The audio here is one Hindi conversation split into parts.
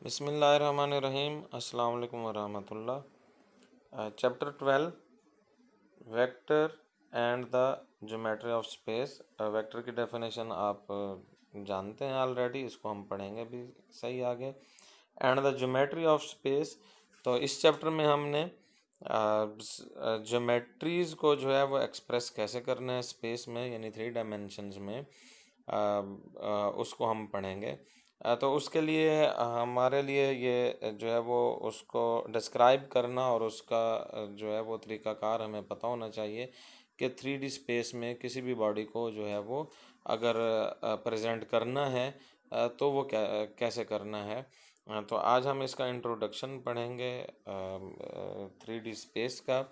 बिस्मिल्लाहिर्रहमानिर्रहीम। अस्सलाम वालेकुम वरहमतुल्लाह। Chapter 12 vector and the geometry of space. Vector की डेफिनेशन आप जानते हैं ऑलरेडी, इसको हम पढ़ेंगे भी सही आगे। And the geometry of space, तो इस चैप्टर में हमने ज्योमेट्रीज़ को जो है वो एक्सप्रेस कैसे करना है स्पेस में, यानी 3 डायमेंशंस में, उसको हम पढ़ेंगे। तो उसके लिए हमारे लिए ये जो है वो उसको डिस्क्राइब करना और उसका जो है वो तरीक़ाकार हमें पता होना चाहिए कि 3D स्पेस में किसी भी बॉडी को जो है वो अगर प्रेजेंट करना है तो वो कैसे करना है। तो आज हम इसका इंट्रोडक्शन पढ़ेंगे 3D स्पेस का।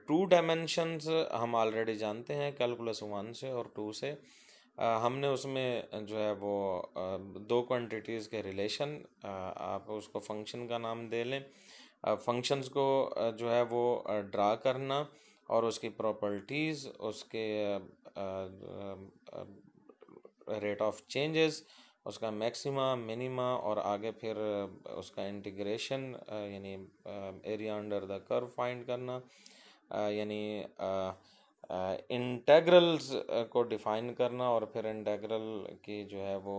2 डायमेंशंस हम ऑलरेडी जानते हैं कैलकुलस 1 से और 2 से। हमने उसमें जो है वो 2 क्वांटिटीज़ के रिलेशन, आप उसको फंक्शन का नाम दे लें, फंक्शंस को जो है वो ड्रा करना और उसकी प्रॉपर्टीज़, उसके रेट ऑफ चेंजेस, उसका मैक्सिमा मिनिमा और आगे फिर उसका इंटीग्रेशन, यानी area under the curve find करना, यानी इंटेग्रल्स को डिफ़ाइन करना और फिर इंटेग्रल की जो है वो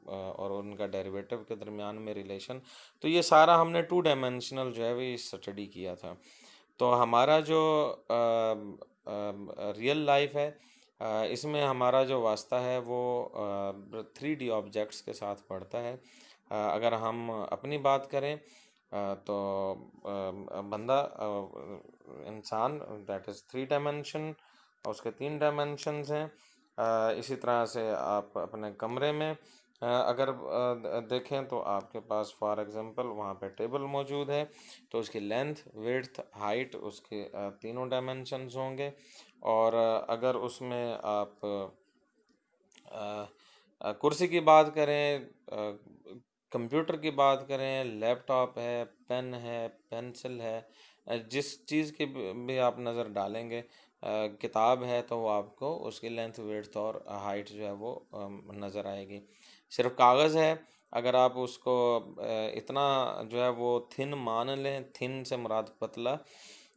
और उनका डेरिवेटिव के दरमियान में रिलेशन। तो ये सारा हमने 2 डायमेंशनल जो है वो स्टडी किया था। तो हमारा जो रियल लाइफ है, इसमें हमारा जो वास्ता है वो 3D ऑब्जेक्ट्स के साथ पड़ता है। अगर हम अपनी बात करें तो बंदा, इंसान, दैट इज़ 3 डायमेंशन, उसके 3 डायमेंशंस हैं। इसी तरह से आप अपने कमरे में अगर देखें तो आपके पास फॉर एग्ज़ाम्पल वहाँ पे टेबल मौजूद है, तो उसकी लेंथ, विड्थ, हाइट, उसके तीनों डायमेंशंस होंगे। और अगर उसमें आप कुर्सी की बात करें, कंप्यूटर की बात करें, लैपटॉप है, पेन है, पेंसिल है, जिस चीज़ की भी आप नज़र डालेंगे, किताब है, तो वो आपको उसकी लेंथ, विड्थ और हाइट जो है वो नज़र आएगी। सिर्फ कागज़ है, अगर आप उसको इतना जो है वो थिन मान लें, थिन से मुराद पतला,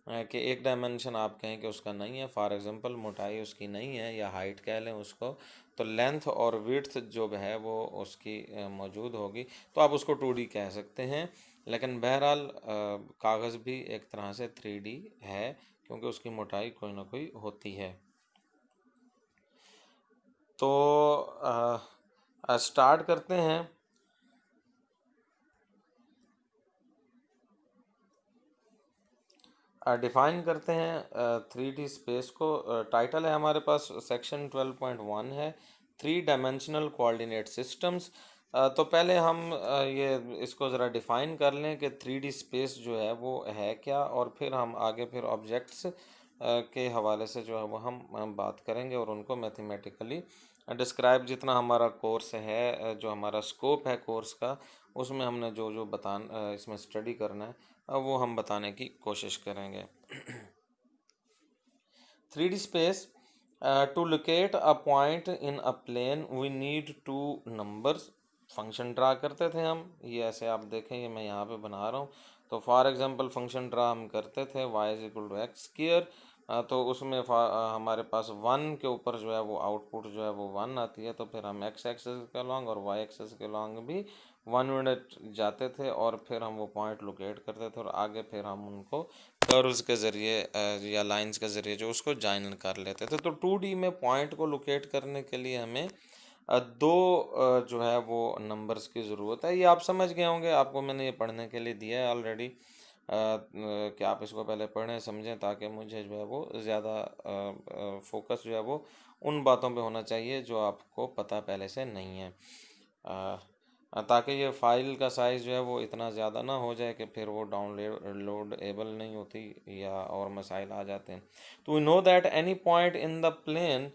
कि एक डायमेंशन आप कहें कि उसका नहीं है, फॉर एग्ज़ाम्पल मोटाई उसकी नहीं है या हाइट कह लें उसको, तो लेंथ और विड्थ जो है वो उसकी मौजूद होगी, तो आप उसको 2D कह सकते हैं। लेकिन बहरहाल कागज़ भी एक तरह से 3D है, क्योंकि उसकी मोटाई कोई ना कोई होती है। तो स्टार्ट करते हैं। डिफ़ाइन करते हैं 3D स्पेस को। टाइटल है हमारे पास, सेक्शन 12.1 है, 3 डायमेंशनल कोऑर्डिनेट सिस्टम्स। तो पहले हम ये इसको ज़रा डिफ़ाइन कर लें कि 3D स्पेस जो है वो है क्या, और फिर हम आगे फिर ऑब्जेक्ट्स के हवाले से जो है वो हम बात करेंगे और उनको मैथमेटिकली डिस्क्राइब, जितना हमारा कोर्स है, जो हमारा स्कोप है कोर्स का, उसमें हमने जो जो इसमें स्टडी करना है वो हम बताने की कोशिश करेंगे। 3D space, to locate a point in a plane we need 2 numbers. Function draw करते थे हम, ये ऐसे आप देखें, ये मैं यहाँ पे बना रहा हूँ। तो फॉर एग्जांपल फंक्शन ड्रा हम करते थे y=x²। तो उसमें हमारे पास 1 के ऊपर जो है वो आउटपुट जो है वो 1 आती है, तो फिर हम x एक्सेस के लॉन्ग और y एक्सेस के लॉन्ग भी 1 यूनिट जाते थे और फिर हम वो पॉइंट लोकेट करते थे और आगे फिर हम उनको कर्व्स के ज़रिए या लाइंस के ज़रिए जो उसको जॉइन कर लेते थे। तो 2D में पॉइंट को लोकेट करने के लिए हमें दो जो है वो नंबर्स की ज़रूरत है। ये आप समझ गए होंगे, आपको मैंने ये पढ़ने के लिए दिया है ऑलरेडी, कि आप इसको पहले पढ़ें समझें, ताकि मुझे जो है वो ज़्यादा फोकस जो है वो उन बातों पे होना चाहिए जो आपको पता पहले से नहीं है, ताकि ये फ़ाइल का साइज़ जो है वो इतना ज़्यादा ना हो जाए कि फिर वो डाउनलोड एबल नहीं होती या और मसाइल आ जाते हैं। तो we know that any point in the plane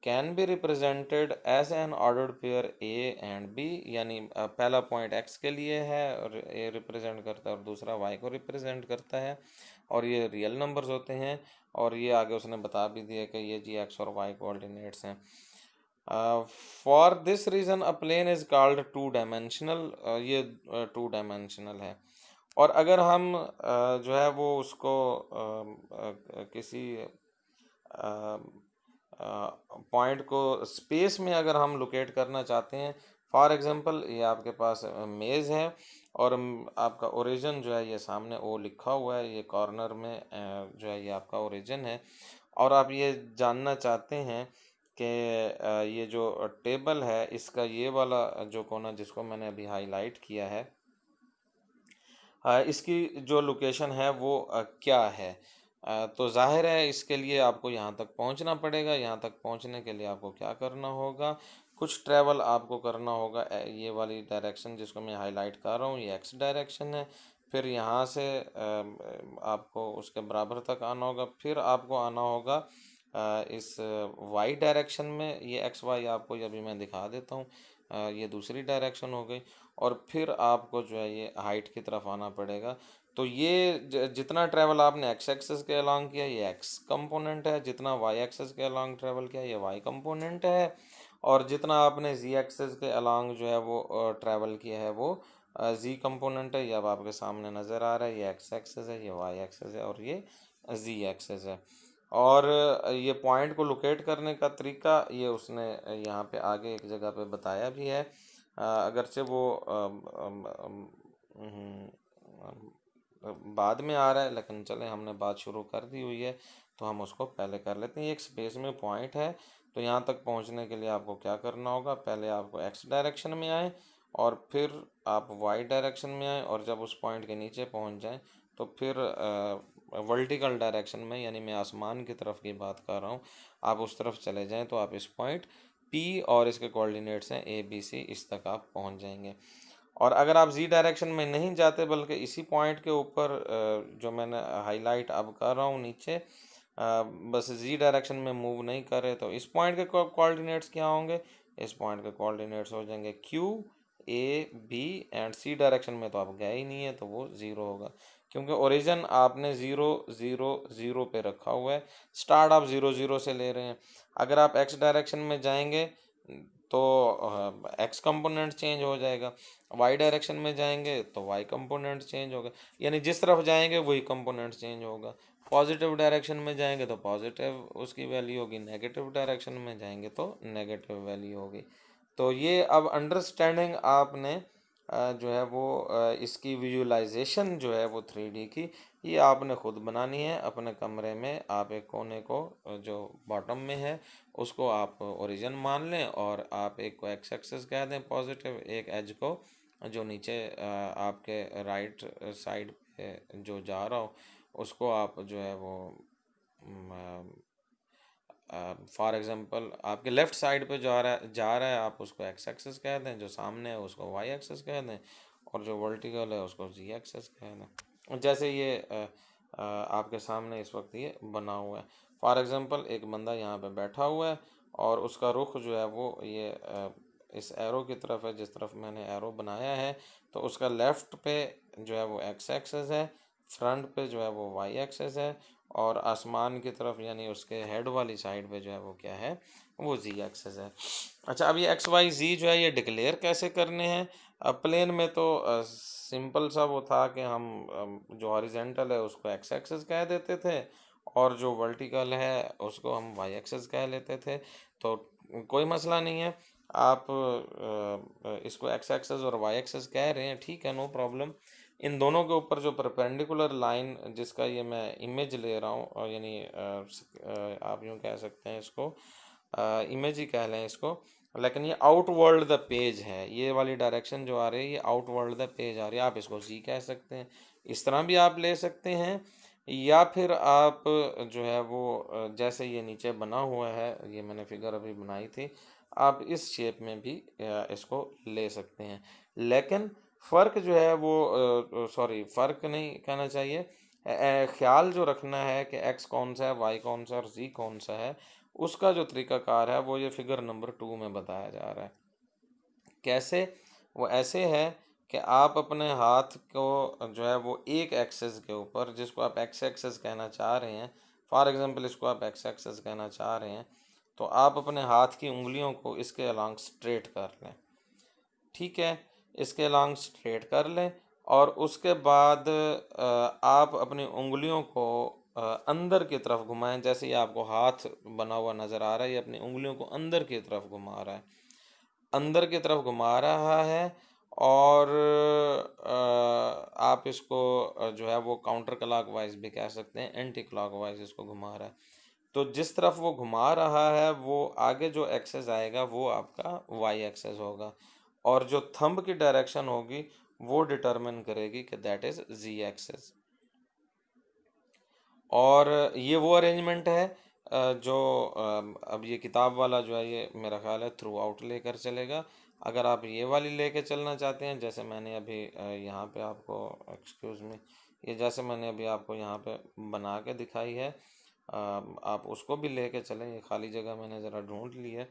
can be represented as an ordered pair a and b, यानी पहला पॉइंट एक्स के लिए है और ए रिप्रेजेंट करता है और दूसरा वाई को रिप्रेजेंट करता है, और ये रियल नंबर्स होते हैं। और ये आगे उसने बता भी दिया कि ये जी एक्स और वाई कोऑर्डिनेट्स हैं। For this reason a plane is called two dimensional, ये टू डायमेंशनल है। और अगर हम जो है वो उसको किसी पॉइंट को स्पेस में अगर हम लोकेट करना चाहते हैं, फॉर एग्जांपल ये आपके पास मेज़ है और आपका ओरिजिन जो है ये सामने ओ लिखा हुआ है, ये कॉर्नर में जो है ये आपका ओरिजिन है। और आप ये जानना चाहते हैं कि ये जो टेबल है इसका ये वाला जो कोना जिसको मैंने अभी हाईलाइट किया है, इसकी जो लोकेशन है वो क्या है। तो ज़ाहिर है इसके लिए आपको यहाँ तक पहुँचना पड़ेगा। यहाँ तक पहुँचने के लिए आपको क्या करना होगा, कुछ ट्रैवल आपको करना होगा। ये वाली डायरेक्शन जिसको मैं हाईलाइट कर रहा हूँ ये एक्स डायरेक्शन है। फिर यहाँ से आपको उसके बराबर तक आना होगा, फिर आपको आना होगा इस वाई डायरेक्शन में। ये एक्स वाई आपको ये अभी मैं दिखा देता हूँ। ये दूसरी डायरेक्शन हो गई। और फिर आपको जो है ये हाइट की तरफ आना पड़ेगा। तो ये जितना ट्रैवल आपने एक्स एक्सेस के अलोंग किया ये एक्स कंपोनेंट है, जितना वाई एक्सेस के अलोंग ट्रैवल किया ये वाई कंपोनेंट है, और जितना आपने जी एक्सेस के अलोंग जो है वो ट्रैवल किया है वो जी कंपोनेंट है। ये अब आपके सामने नज़र आ रहा है, ये एक्स एक्सेस है, ये वाई एक्सेस है और ये जी एक्सेस है। और ये पॉइंट को लोकेट करने का तरीका ये उसने यहाँ पे आगे एक जगह पे बताया भी है। अगरचे वो बाद में आ रहा है, लेकिन चले हमने बात शुरू कर दी हुई है तो हम उसको पहले कर लेते हैं। ये एक स्पेस में पॉइंट है, तो यहाँ तक पहुँचने के लिए आपको क्या करना होगा, पहले आपको एक्स डायरेक्शन में आए और फिर आप वाई डायरेक्शन में आए, और जब उस पॉइंट के नीचे पहुँच जाएं तो फिर वर्टिकल डायरेक्शन में, यानी मैं आसमान की तरफ की बात कर रहा हूँ, आप उस तरफ चले जाएं तो आप इस पॉइंट पी और इसके कोऑर्डिनेट्स हैं ए बी सी, इस तक आप पहुँच जाएंगे। और अगर आप जी डायरेक्शन में नहीं जाते बल्कि इसी पॉइंट के ऊपर जो मैंने हाईलाइट अब कर रहा हूँ नीचे, बस जी डायरेक्शन में मूव नहीं कर रहे, तो इस पॉइंट के कोऑर्डिनेट्स क्या होंगे, इस पॉइंट के कोऑर्डिनेट्स हो जाएंगे q a b and c direction में तो आप गए ही नहीं है तो वो ज़ीरो होगा, क्योंकि ओरिजिन आपने ज़ीरो ज़ीरो ज़ीरो पे रखा हुआ है, स्टार्ट आप ज़ीरो ज़ीरो से ले रहे हैं। अगर आप एक्स डायरेक्शन में जाएंगे तो एक्स कंपोनेंट चेंज हो जाएगा, वाई डायरेक्शन में जाएंगे तो वाई कंपोनेंट चेंज होगा, यानी जिस तरफ जाएंगे वही कंपोनेंट चेंज होगा। पॉजिटिव डायरेक्शन में जाएंगे तो पॉजिटिव उसकी वैल्यू होगी, नेगेटिव डायरेक्शन में जाएंगे तो नेगेटिव वैल्यू होगी। तो ये अब अंडरस्टैंडिंग आपने जो है वो इसकी विजुअलाइजेशन जो है वो 3D की, ये आपने खुद बनानी है अपने कमरे में। आप एक कोने को जो बॉटम में है उसको आप ओरिजिन मान लें, और आप एक को एक्स एक्सेस कह दें पॉजिटिव, एक एज को जो नीचे आपके राइट साइड पे जो जा रहा हो उसको आप जो है वो फॉर एग्जांपल आपके लेफ़्ट साइड पे जा रहा है आप उसको एक्स एक्सेस कह दें, जो सामने है उसको वाई एक्सेस कह दें, और जो वर्टिकल है उसको जी एक्सेस कह दें। जैसे ये आपके सामने इस वक्त ये बना हुआ है। फॉर एग्जांपल एक बंदा यहाँ पे बैठा हुआ है और उसका रुख जो है वो ये इस एरो की तरफ है, जिस तरफ मैंने एरो बनाया है, तो उसका लेफ़्ट पे जो है वो एक्स एक्सेस है, फ्रंट पे जो है वो वाई एक्सेस है, और आसमान की तरफ यानी उसके हेड वाली साइड पे जो है वो क्या है, वो जी एक्सेस है। अच्छा, अब ये एक्स वाई जी जो है ये डिक्लेयर कैसे करने हैं। प्लेन में तो सिंपल सा वो था कि हम जो हॉरिजेंटल है उसको एक्स एक्सेस कह देते थे, और जो वर्टिकल है उसको हम वाई एक्सेस कह लेते थे। तो कोई मसला नहीं है, आप इसको एक्स एक्सेस और वाई एक्सेस कह रहे हैं, ठीक है, नो प्रॉब्लम। इन दोनों के ऊपर जो परपेंडिकुलर लाइन जिसका ये मैं इमेज ले रहा हूँ, और यानी आप यूँ कह सकते हैं इसको, इमेज ही कह लें इसको, लेकिन ये आउटवर्ल्ड द पेज है, ये वाली डायरेक्शन जो आ रही है ये आउटवर्ल्ड द पेज आ रही है। आप इसको जी कह सकते हैं, इस तरह भी आप ले सकते हैं, या फिर आप जो है वो जैसे ये नीचे बना हुआ है, ये मैंने फिगर अभी बनाई थी, आप इस शेप में भी इसको ले सकते हैं। लेकिन फ़र्क जो है वो सॉरी फ़र्क नहीं कहना चाहिए, ख्याल जो रखना है कि एक्स कौन सा है, वाई कौन सा है और जी कौन सा है, उसका जो तरीकाकार है वो ये फिगर नंबर 2 में बताया जा रहा है। कैसे, वो ऐसे है कि आप अपने हाथ को जो है वो एक एक्सेस के ऊपर, जिसको आप एक्स एक्सेस कहना चाह रहे हैं, फॉर एग्जांपल इसको आप एक्स एक्सेस कहना चाह रहे हैं, तो आप अपने हाथ की उंगलियों को इसके अलॉन्ग स्ट्रेट कर लें। ठीक है, इसके अलॉन्ग स्ट्रेट कर लें और उसके बाद आप अपनी उंगलियों को अंदर की तरफ घुमाएं। जैसे ही आपको हाथ बना हुआ नज़र आ रहा है, ये अपनी उंगलियों को अंदर की तरफ घुमा रहा है, अंदर की तरफ घुमा रहा है। और आप इसको जो है वो काउंटर क्लॉकवाइज भी कह सकते हैं, एंटी क्लॉकवाइज इसको घुमा रहा है। तो जिस तरफ वो घुमा रहा है वो आगे जो एक्सेस आएगा वो आपका वाई एक्सेस होगा, और जो थंब की डायरेक्शन होगी वो डिटरमिन करेगी कि दैट इज़ जी एक्सेस। और ये वो अरेंजमेंट है जो अब ये किताब वाला जो है ये मेरा ख्याल है थ्रू आउट लेकर चलेगा। अगर आप ये वाली लेके चलना चाहते हैं, जैसे मैंने अभी यहाँ पे आपको, एक्सक्यूज़ मी, ये जैसे मैंने अभी आपको यहाँ पे बना के दिखाई है, आप उसको भी लेके चलें। ये खाली जगह मैंने ज़रा ढूंढ ली है।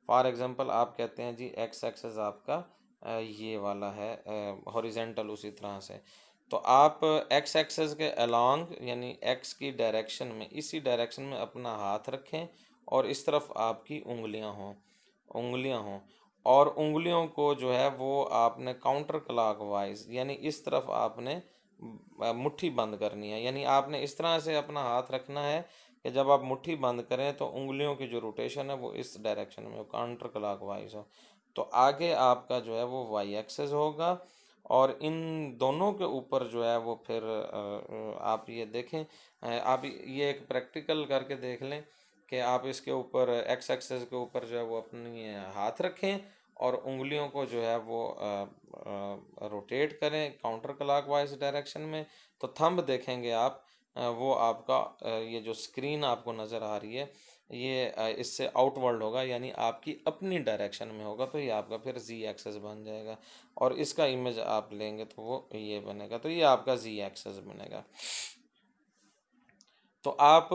फॉर एग्जांपल आप कहते हैं जी एक्स एक्सेस आपका ये वाला है हॉरिजेंटल, उसी तरह से तो आप एक्स एक्सेस के अलोंग यानी एक्स की डायरेक्शन में, इसी डायरेक्शन में अपना हाथ रखें और इस तरफ आपकी उंगलियां हों और उंगलियों को जो है वो आपने काउंटर क्लॉकवाइज यानी इस तरफ आपने मुट्ठी बंद करनी है। यानी आपने इस तरह से अपना हाथ रखना है कि जब आप मुट्ठी बंद करें तो उंगलियों की जो रोटेशन है वो इस डायरेक्शन में हो, काउंटर क्लॉकवाइज हो। तो आगे आपका जो है वो वाई एक्सेस होगा और इन दोनों के ऊपर जो है वो फिर आप ये देखें, आप ये एक प्रैक्टिकल करके देख लें कि आप इसके ऊपर एक्स एक्सेस के ऊपर जो है वो अपनी हाथ रखें और उंगलियों को जो है वो रोटेट करें काउंटर क्लॉकवाइज डायरेक्शन में। तो थंब देखेंगे आप, वो आपका ये जो स्क्रीन आपको नज़र आ रही है ये इससे आउटवर्ड होगा, यानी आपकी अपनी डायरेक्शन में होगा। तो ये आपका फिर जी एक्सेस बन जाएगा और इसका इमेज आप लेंगे तो वो ये बनेगा, तो ये आपका जी एक्सेस बनेगा। तो आप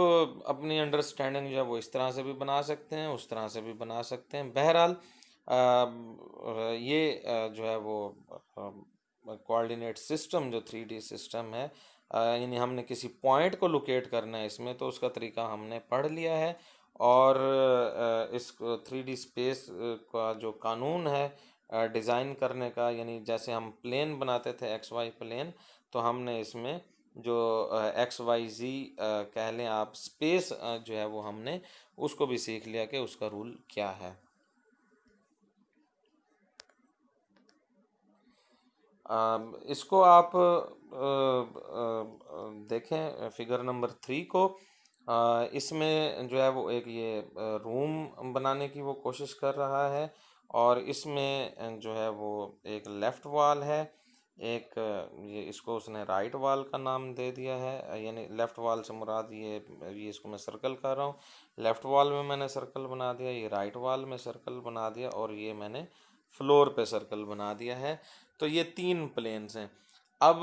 अपनी अंडरस्टैंडिंग जो है वो इस तरह से भी बना सकते हैं, उस तरह से भी बना सकते हैं। बहरहाल ये जो है वो कोऑर्डिनेट सिस्टम जो 3D सिस्टम है, यानी हमने किसी पॉइंट को लोकेट करना है इसमें, तो उसका तरीका हमने पढ़ लिया है। और इस 3D स्पेस का जो कानून है डिज़ाइन करने का, यानी जैसे हम प्लेन बनाते थे एक्स वाई प्लेन, तो हमने इसमें जो एक्स वाई जी कह लें आप स्पेस जो है वो हमने उसको भी सीख लिया कि उसका रूल क्या है। इसको आप देखें फिगर नंबर 3 को। इसमें जो है वो एक ये रूम बनाने की वो कोशिश कर रहा है और इसमें जो है वो एक लेफ़्ट वॉल है, एक ये इसको उसने राइट वॉल का नाम दे दिया है। यानी लेफ़्ट वॉल से मुराद ये इसको मैं सर्कल कर रहा हूँ। लेफ़्ट वॉल में मैंने सर्कल बना दिया, ये राइट वॉल में सर्कल बना दिया और ये मैंने फ्लोर पे सर्कल बना दिया है। तो ये 3 प्लेन्स हैं। अब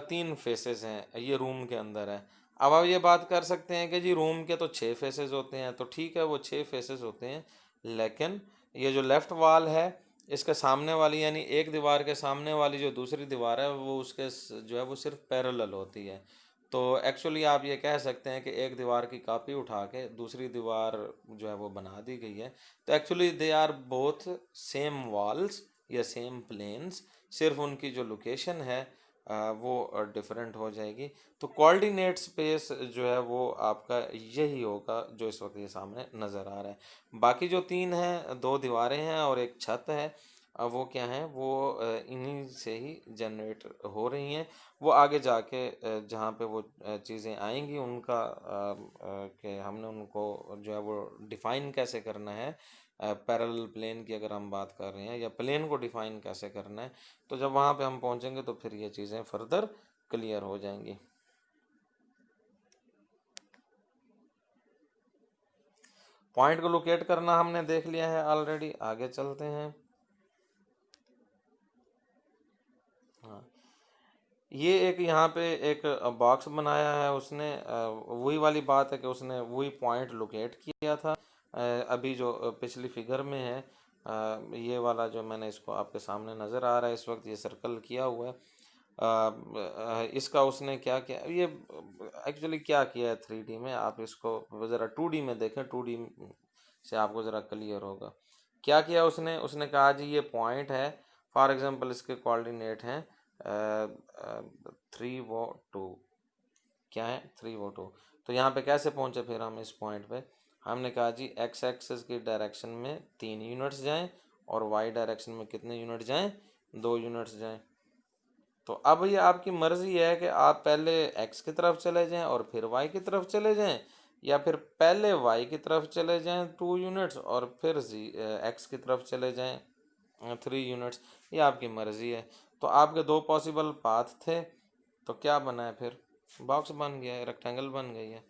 3 फेसेस हैं, ये रूम के अंदर है। अब आप ये बात कर सकते हैं कि जी रूम के तो 6 फेसेस होते हैं, तो ठीक है वो 6 फेसेस होते हैं, लेकिन ये जो लेफ़्ट वॉल है इसके सामने वाली यानी एक दीवार के सामने वाली जो दूसरी दीवार है वो उसके जो है वो सिर्फ पैरेलल होती है। तो एक्चुअली आप ये कह सकते हैं कि एक दीवार की कॉपी उठा के दूसरी दीवार जो है वो बना दी गई है। तो actually they are both same walls या सेम प्लेन्स, सिर्फ उनकी जो लोकेशन है वो डिफरेंट हो जाएगी। तो कोऑर्डिनेट स्पेस जो है वो आपका यही होगा जो इस वक्त ये सामने नज़र आ रहा है। बाकी जो 3 हैं, 2 दीवारें हैं और एक छत है, वो क्या हैं, वो इन्हीं से ही जनरेट हो रही हैं। वो आगे जाके जहाँ पे वो चीज़ें आएंगी उनका कि हमने उनको जो है वो डिफ़ाइन कैसे करना है, पैरेलल प्लेन की अगर हम बात कर रहे हैं या प्लेन को डिफ़ाइन कैसे करना है, तो जब वहाँ पे हम पहुँचेंगे तो फिर ये चीज़ें फर्दर क्लियर हो जाएंगी। पॉइंट को लोकेट करना हमने देख लिया है ऑलरेडी, आगे चलते हैं। हाँ, ये एक यहाँ पे एक बॉक्स बनाया है उसने, वही वाली बात है कि उसने वही पॉइंट लोकेट किया था अभी जो पिछली फिगर में है। ये वाला जो मैंने इसको आपके सामने नज़र आ रहा है इस वक्त, ये सर्कल किया हुआ है। इसका उसने क्या किया, ये एक्चुअली क्या किया है 3D में, आप इसको ज़रा 2D में देखें। 2D से आपको ज़रा क्लियर होगा। क्या किया उसने? उसने कहा जी ये पॉइंट है, फॉर एग्जांपल इसके कोऑर्डिनेट हैं 3 वो 2, क्या है 3 वो 2। तो यहाँ पे कैसे पहुँचे फिर हम इस पॉइंट पे? हमने कहा जी एक्स एक्सिस की डायरेक्शन में 3 यूनिट्स जाएं और वाई डायरेक्शन में कितने यूनिट जाएं? 2 यूनिट्स जाएं। तो अब ये आपकी मर्ज़ी है कि आप पहले एक्स की तरफ चले जाएं और फिर वाई की तरफ चले जाएं, या फिर पहले वाई की तरफ चले जाएं 2 यूनिट्स और फिर एक्स की तरफ चले जाएं 3 यूनिट्स। ये आपकी मर्ज़ी है। तो आपके दो पॉसिबल पाथ थे, तो क्या बना है फिर? बॉक्स बन गया है, रेक्टेंगल बन गई है।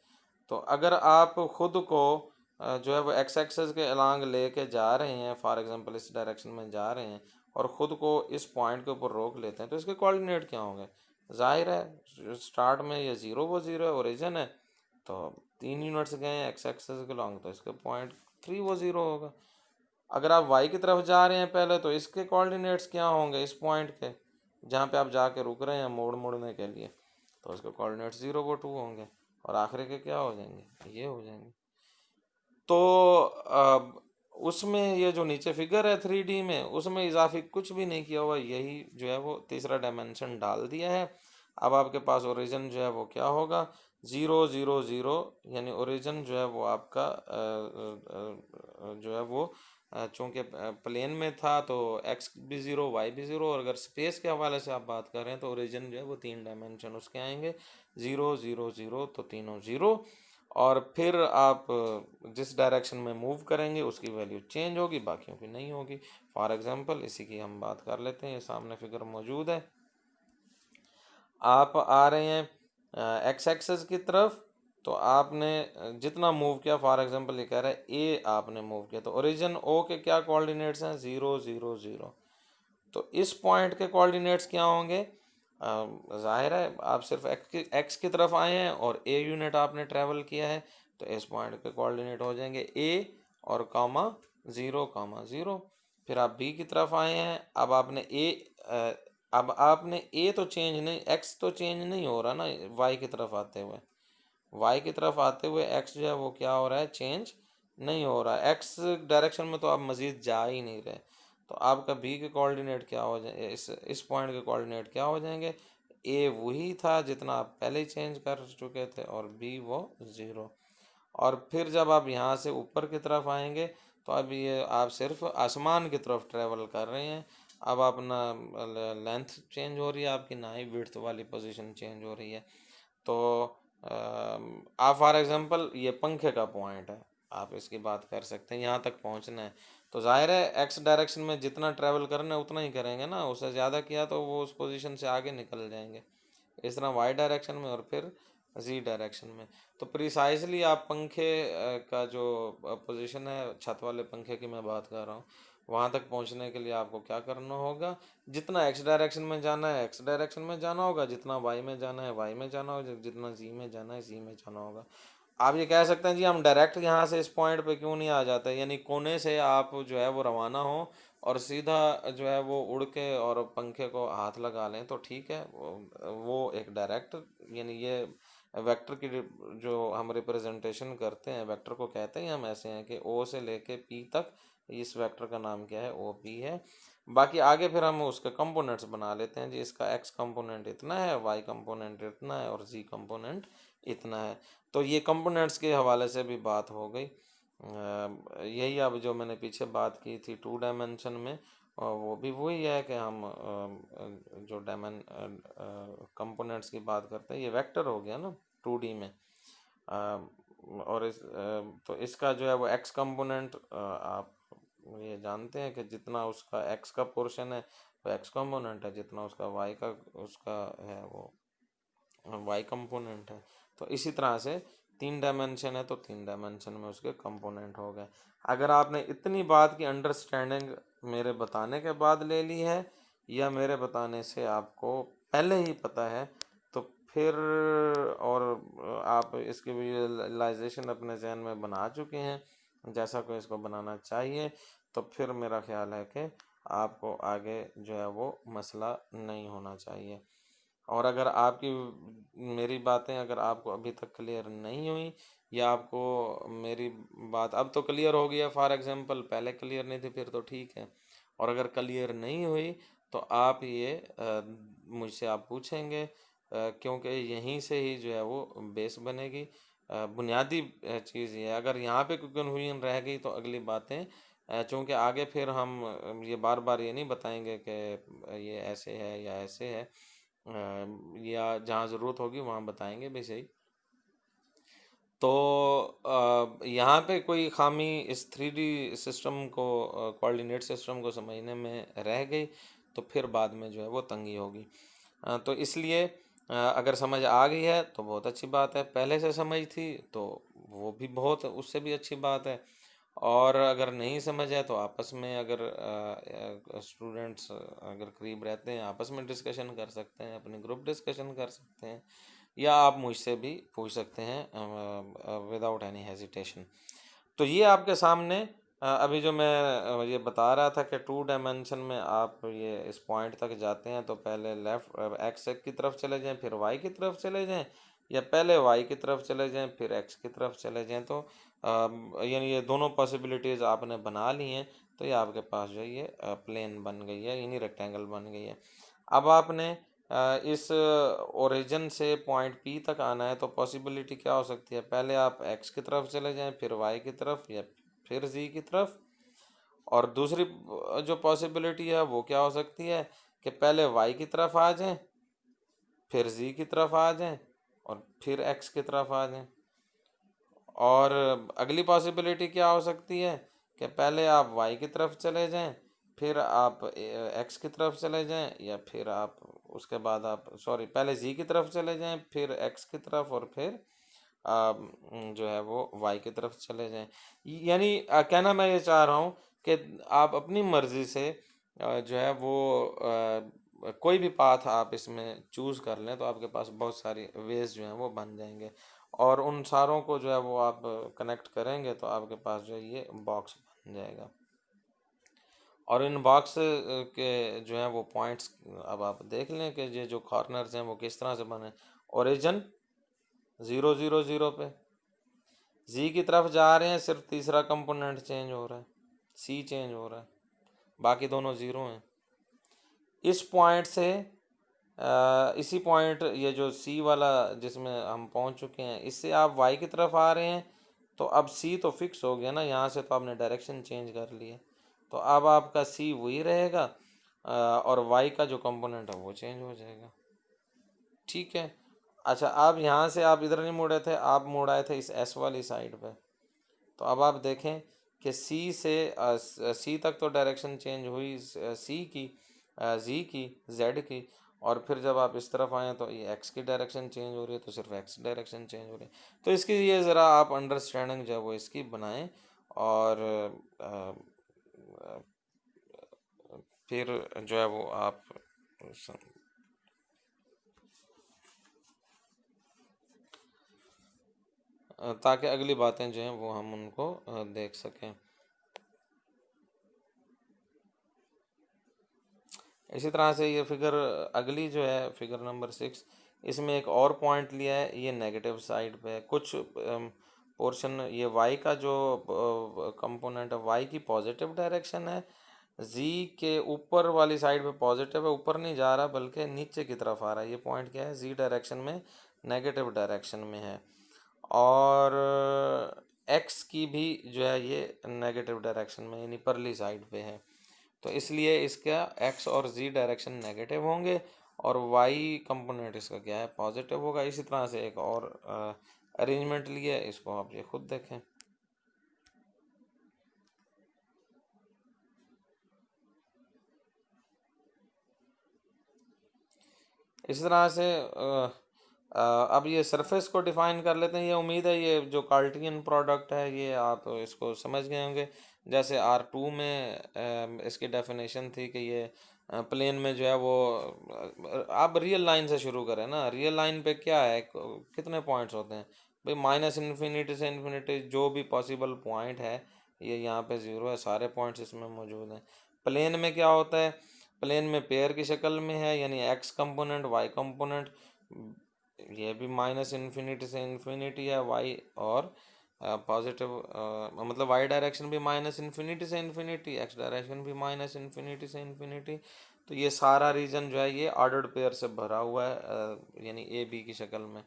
तो अगर आप खुद को जो है वो एक्स एक्सेस के अलांग लेके जा रहे हैं, फॉर एग्जांपल इस डायरेक्शन में जा रहे हैं और ख़ुद को इस पॉइंट के ऊपर रोक लेते हैं, तो इसके कोऑर्डिनेट क्या होंगे? जाहिर है स्टार्ट में ये 0 वो 0 है, ओरिजिन है, तो 3 यूनिट्स गए हैं एक्स एक्सेस के अलांग, तो इसके पॉइंट 3 वो 0 होगा। अगर आप वाई की तरफ जा रहे हैं पहले, तो इसके कोऑर्डिनेट्स क्या होंगे इस पॉइंट के, जहाँ पे आप जाके रुक रहे हैं मुड़ने के लिए? तो उसके कोऑर्डिनेट्स 0 वो 2 होंगे और आखिरी के क्या हो जाएंगे? ये हो जाएंगे। तो अब उसमें ये जो नीचे फिगर है 3D में, उसमें इजाफी कुछ भी नहीं किया हुआ, यही जो है वो तीसरा डायमेंशन डाल दिया है। अब आपके पास ओरिजिन जो है वो क्या होगा? 0 0 0, यानी ओरिजिन जो है वो आपका जो है वो चूँकि प्लेन में था तो एक्स भी 0 वाई भी 0, और अगर स्पेस के हवाले से आप बात कर रहे हैं तो ओरिजिन जो है वो 3 डायमेंशन उसके आएंगे, 0 0 0, तो तीनों 0। और फिर आप जिस डायरेक्शन में मूव करेंगे उसकी वैल्यू चेंज होगी, बाकियों की नहीं होगी। फॉर एग्जांपल इसी की हम बात कर लेते हैं, ये सामने फिगर मौजूद है। आप आ रहे हैं एक्स एक्सेस की तरफ, तो आपने जितना मूव किया, फॉर एग्जांपल ये कह रहा है ए आपने मूव किया, तो ओरिजिन ओ के क्या कोऑर्डिनेट्स हैं? 0 0 0। तो इस पॉइंट के कोऑर्डिनेट्स क्या होंगे? जाहिर है आप सिर्फ एक्स की तरफ आए हैं और ए यूनिट आपने ट्रेवल किया है, तो इस पॉइंट के कोऑर्डिनेट हो जाएंगे ए और कामा 0 कामा 0। फिर आप बी की तरफ आए हैं, अब आपने अब आपने ए तो चेंज नहीं, एक्स तो चेंज नहीं हो रहा ना वाई की तरफ आते हुए, वाई की तरफ आते हुए एक्स जो है वो क्या हो रहा है? चेंज नहीं हो रहा। एक्स डायरेक्शन में तो आप मज़ीद जा ही नहीं रहे। तो आपका बी के कोऑर्डिनेट क्या हो जाए, इस पॉइंट के कोऑर्डिनेट क्या हो जाएंगे? ए वही था जितना आप पहले ही चेंज कर चुके थे और बी वो 0। और फिर जब आप यहाँ से ऊपर की तरफ आएंगे, तो अब ये आप सिर्फ आसमान की तरफ ट्रेवल कर रहे हैं। अब अपना लेंथ चेंज हो रही है आपकी, ना ही विड्थ वाली पोजीशन चेंज हो रही है। तो आप फॉर एग्जांपल ये पंखे का पॉइंट है, आप इसकी बात कर सकते हैं, यहाँ तक पहुँचना है, तो जाहिर है एक्स डायरेक्शन में जितना ट्रैवल करना है उतना ही करेंगे ना, उससे ज़्यादा किया तो वो उस पोजीशन से आगे निकल जाएंगे। इस तरह वाई डायरेक्शन में और फिर जी डायरेक्शन में। तो प्रिसाइजली आप पंखे का जो पोजीशन है, छत वाले पंखे की मैं बात कर रहा हूँ, वहाँ तक पहुँचने के लिए आपको क्या करना होगा? जितना एक्स डायरेक्शन में जाना है एक्स डायरेक्शन में जाना होगा, जितना वाई में जाना है वाई में जाना होगा, जितना जी में जाना है जी में जाना होगा। आप ये कह सकते हैं जी हम डायरेक्ट यहाँ से इस पॉइंट पे क्यों नहीं आ जाते, यानी कोने से आप जो है वो रवाना हो और सीधा जो है वो उड़ के और पंखे को हाथ लगा लें, तो ठीक है, वो एक डायरेक्ट, यानी ये वेक्टर की जो हम रिप्रेजेंटेशन करते हैं, वेक्टर को कहते हैं हम ऐसे हैं कि ओ से लेके पी तक, इस वेक्टर का नाम क्या है? ओ पी है। बाकी आगे फिर हम उसके कंपोनेंट्स बना लेते हैं जी, इसका एक्स कंपोनेंट इतना है, वाई कंपोनेंट इतना है और जी कंपोनेंट इतना है। तो ये कंपोनेंट्स के हवाले से भी बात हो गई। यही अब जो मैंने पीछे बात की थी 2 डायमेंशन में, वो भी वही है कि हम जो कंपोनेंट्स की बात करते हैं, ये वेक्टर हो गया ना 2D में। और तो इसका जो है वो एक्स कंपोनेंट आप ये जानते हैं कि जितना उसका एक्स का पोर्शन है वो एक्स कंपोनेंट है, जितना उसका वाई का उसका है वो वाई कंपोनेंट है। तो इसी तरह से 3 डायमेंशन है तो 3 डायमेंशन में उसके कंपोनेंट हो गए। अगर आपने इतनी बात की अंडरस्टैंडिंग मेरे बताने के बाद ले ली है, या मेरे बताने से आपको पहले ही पता है, तो फिर और आप इसकी विजुअलाइजेशन अपने जहन में बना चुके हैं जैसा को इसको बनाना चाहिए, तो फिर मेरा ख्याल है कि आपको आगे जो है वो मसला नहीं होना चाहिए। और अगर आपकी मेरी बातें अगर आपको अभी तक क्लियर नहीं हुई, या आपको मेरी बात अब तो क्लियर हो गई है, फॉर एग्जांपल पहले क्लियर नहीं थी, फिर तो ठीक है। और अगर क्लियर नहीं हुई तो आप ये मुझसे आप पूछेंगे, क्योंकि यहीं से ही जो है वो बेस बनेगी। बुनियादी चीज़ ये है, अगर यहाँ पे कोई कन्फ्यूजन रह गई तो अगली बातें, चूँकि आगे फिर हम ये बार बार ये नहीं बताएंगे कि ये ऐसे है या ऐसे है, या जहाँ ज़रूरत होगी वहाँ बताएंगे भी सही। तो यहाँ पे कोई खामी इस 3D सिस्टम को, कोऑर्डिनेट सिस्टम को समझने में रह गई तो फिर बाद में जो है वो तंगी होगी। तो इसलिए अगर समझ आ गई है तो बहुत अच्छी बात है, पहले से समझ थी तो वो भी बहुत, उससे भी अच्छी बात है। और अगर नहीं समझ है तो आपस में अगर स्टूडेंट्स अगर करीब रहते हैं आपस में डिस्कशन कर सकते हैं, अपने ग्रुप डिस्कशन कर सकते हैं, या आप मुझसे भी पूछ सकते हैं विदाउट एनी हेजिटेशन। तो ये आपके सामने अभी जो मैं ये बता रहा था कि 2 डायमेंशन में आप ये इस पॉइंट तक जाते हैं तो पहले लेफ़्ट एक्स की तरफ चले जाएं, फिर वाई की तरफ चले जाएं, या पहले वाई की तरफ चले जाएं फिर एक्स की तरफ चले जाएं। तो यानी ये दोनों पॉसिबिलिटीज़ आपने बना ली हैं, तो ये आपके पास जो है ये प्लेन बन गई है, यानी रेक्टेंगल बन गई है। अब आपने इस ओरिजिन से पॉइंट पी तक आना है, तो पॉसिबिलिटी क्या हो सकती है, पहले आप एक्स की तरफ चले जाएं, फिर वाई की तरफ, या फिर जी की तरफ। और दूसरी जो पॉसिबिलिटी है वो क्या हो सकती है कि पहले वाई की तरफ आ जाएं, फिर जी की तरफ आ जाएं, और फिर एक्स की तरफ आ जाएं। और अगली पॉसिबिलिटी क्या हो सकती है कि पहले आप वाई की तरफ चले जाएं, फिर आप एक्स की तरफ चले जाएं, या फिर आप उसके बाद आप सॉरी पहले जी की तरफ चले जाएं, फिर एक्स की तरफ, और फिर आप जो है वो वाई की तरफ चले जाएं। यानी कहना मैं ये चाह रहा हूँ कि आप अपनी मर्ज़ी से जो है वो कोई भी पाथ आप इसमें चूज़ कर लें तो आपके पास बहुत सारी वेज जो हैं वो बन जाएंगे, और उन सारों को जो है वो आप कनेक्ट करेंगे तो आपके पास जो है ये बॉक्स बन जाएगा। और इन बॉक्स के जो है वो पॉइंट्स अब आप देख लें कि ये जो कॉर्नर्स हैं वो किस तरह से बने। ओरिजिन 0 0 0 पे, जी की तरफ जा रहे हैं, सिर्फ तीसरा कंपोनेंट चेंज हो रहा है, सी चेंज हो रहा है, बाकी दोनों ज़ीरो हैं। इस पॉइंट से इसी पॉइंट ये जो सी वाला जिसमें हम पहुंच चुके हैं, इससे आप वाई की तरफ आ रहे हैं, तो अब सी तो फिक्स हो गया ना, यहाँ से तो आपने डायरेक्शन चेंज कर लिए, तो अब आपका सी वही रहेगा, और वाई का जो कंपोनेंट है वो चेंज हो जाएगा। ठीक है। अच्छा, अब यहाँ से आप इधर नहीं मुड़े थे, आप मुड़ आए थे इस एस वाली साइड पे, तो अब आप देखें कि सी से सी तक तो डायरेक्शन चेंज हुई सी की, जी की, जेड की, और फिर जब आप इस तरफ आए तो ये एक्स की डायरेक्शन चेंज हो रही है, तो सिर्फ एक्स डायरेक्शन चेंज हो रही है। तो इसकी ये ज़रा आप अंडरस्टैंडिंग जो है वो इसकी बनाएं, और अ, फिर जो है वो आप सम- ताकि अगली बातें जो हैं वो हम उनको देख सकें। इसी तरह से ये फिगर अगली जो है फिगर नंबर 6, इसमें एक और पॉइंट लिया है, ये नेगेटिव साइड पे है। कुछ पोर्शन ये वाई का जो कंपोनेंट है वाई की पॉजिटिव डायरेक्शन है, जी के ऊपर वाली साइड पे पॉजिटिव है, ऊपर नहीं जा रहा बल्कि नीचे की तरफ आ रहा है। ये पॉइंट क्या है, जी डायरेक्शन में नेगेटिव डायरेक्शन में है। और एक्स की भी जो है ये नेगेटिव डायरेक्शन में यानी परली साइड पे है, तो इसलिए इसका एक्स और जी डायरेक्शन नेगेटिव होंगे, और वाई कंपोनेंट इसका क्या है, पॉजिटिव होगा। इसी तरह से एक और अरेंजमेंट लिया है, इसको आप ये खुद देखें। इस तरह से अब ये सरफेस को डिफाइन कर लेते हैं। ये उम्मीद है ये जो कार्टियन प्रोडक्ट है ये आप इसको समझ गए होंगे। जैसे R2 में इसकी डेफिनेशन थी कि ये प्लेन में जो है वो आप रियल लाइन से शुरू करें ना, रियल लाइन पे क्या है, कितने पॉइंट्स होते हैं भाई, माइनस इन्फिनिटी से इन्फिनिटी जो भी पॉसिबल पॉइंट है ये यहाँ पे ज़ीरो है, सारे पॉइंट्स इसमें मौजूद हैं। प्लेन में क्या होता है, प्लेन में पेयर की शक्ल में है, यानी एक्स कंपोनेंट वाई कंपोनेंट, ये भी माइनस इन्फिनिटी से इन्फिनिटी है वाई, और पॉजिटिव मतलब वाई डायरेक्शन भी माइनस इन्फिनिटी से इन्फिनिटी, एक्स डायरेक्शन भी माइनस इन्फिनिटी से इन्फिनिटी। तो ये सारा रीजन जो है ये ऑर्डर्ड पेयर से भरा हुआ है, यानी ए बी की शक्ल में।